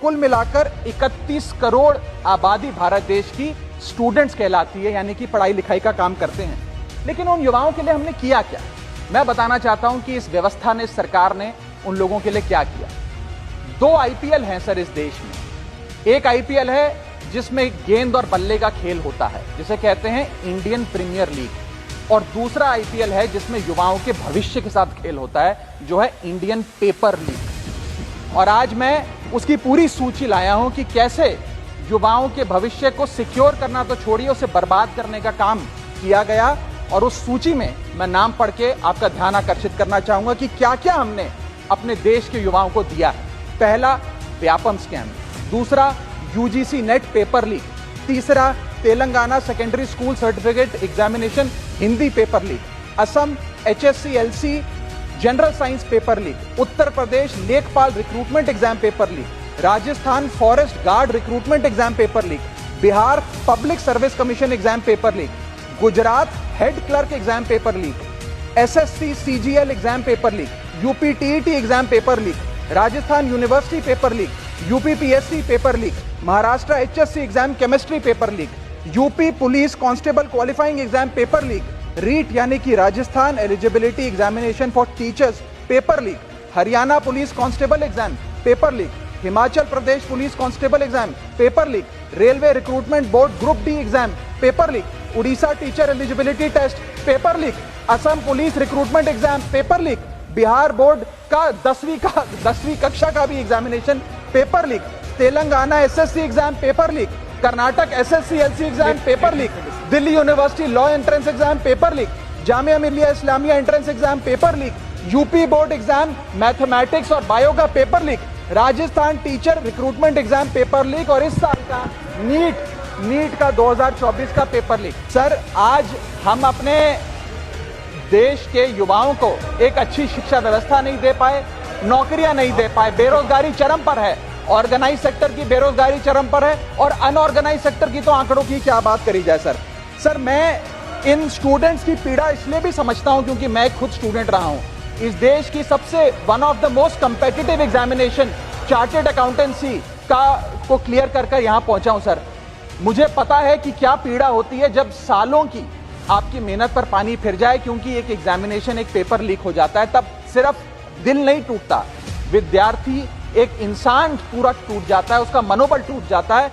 कुल मिलाकर 31 करोड़ आबादी भारत देश की स्टूडेंट्स कहलाती है, यानी कि पढ़ाई लिखाई का काम करते हैं। लेकिन उन युवाओं के लिए हमने किया क्या? मैं बताना चाहता हूं कि इस व्यवस्था ने, सरकार ने उन लोगों के लिए क्या किया। 2 आईपीएल हैं सर इस देश में। एक आईपीएल है जिसमें गेंद और बल्ले का खेल होता है, जिसे कहते हैं इंडियन प्रीमियर लीग, और दूसरा आईपीएल है जिसमें युवाओं के भविष्य के साथ खेल होता है, जो है इंडियन पेपर लीग। और आज मैं उसकी पूरी सूची लाया हूं कि कैसे युवाओं के भविष्य को सिक्योर करना तो छोड़िए, उसे बर्बाद करने का काम किया गया। और उस सूची में मैं नाम पढ़ के आपका ध्यान आकर्षित करना चाहूंगा कि क्या क्या हमने अपने देश के युवाओं को दिया है। पहला, व्यापम स्कैम। दूसरा, यूजीसी नेट पेपर लीक। तीसरा, Telangana secondary school certificate examination Hindi paper leak. Assam HSC-LC general science paper leak. Uttar Pradesh लेखपाल recruitment exam paper leak. Rajasthan forest guard recruitment exam paper leak. Bihar public service commission exam paper leak. Gujarat head clerk exam paper leak. SSC CGL exam paper leak. UP TET exam paper leak. Rajasthan university paper leak. UP PSC paper leak. Maharashtra HSC exam chemistry paper leak. UP police constable qualifying exam paper leak. REET यानी कि Rajasthan eligibility examination for teachers paper leak. Haryana police constable exam paper leak. Himachal Pradesh police constable exam paper leak. Railway recruitment board group D exam paper leak. Orissa teacher eligibility test paper leak. Assam police recruitment exam paper leak. Bihar board का 10वीं कक्षा का भी examination paper leak. Telangana SSC exam paper leak. Karnataka SSC-LC exam paper leak. Delhi university law entrance exam paper leak. Jamia Millia Islamia entrance exam paper leak. UP board exam mathematics और bio का paper leak. Rajasthan teacher recruitment exam paper leak. और इस साल का NEET का 2024 का paper leak. Sir, आज हम अपने देश के युवाओं को एक अच्छी शिक्षा व्यवस्था नहीं दे पाए, नौकरियां नहीं दे पाए, बेरोजगारी चरम पर है, ऑर्गेनाइज सेक्टर की बेरोजगारी चरम पर है, और अनऑर्गेनाइज सेक्टर की तो आंकड़ों की क्या बात करी जाए। सर मैं इन स्टूडेंट्स की पीड़ा इसलिए भी समझता हूं क्योंकि मैं खुद स्टूडेंट रहा हूं। इस देश की सबसे one of the most competitive examination chartered accountancy को क्लियर कर यहां पहुंचा हूं। सर, मुझे पता है कि क्या पीड़ा होती है जब सालों की आपकी मेहनत पर पानी फिर जाए, क्योंकि एक एग्जामिनेशन, एक पेपर लीक हो जाता है। तब सिर्फ दिल नहीं टूटता, विद्यार्थी, एक इंसान पूरा टूट जाता है, उसका मनोबल टूट जाता है।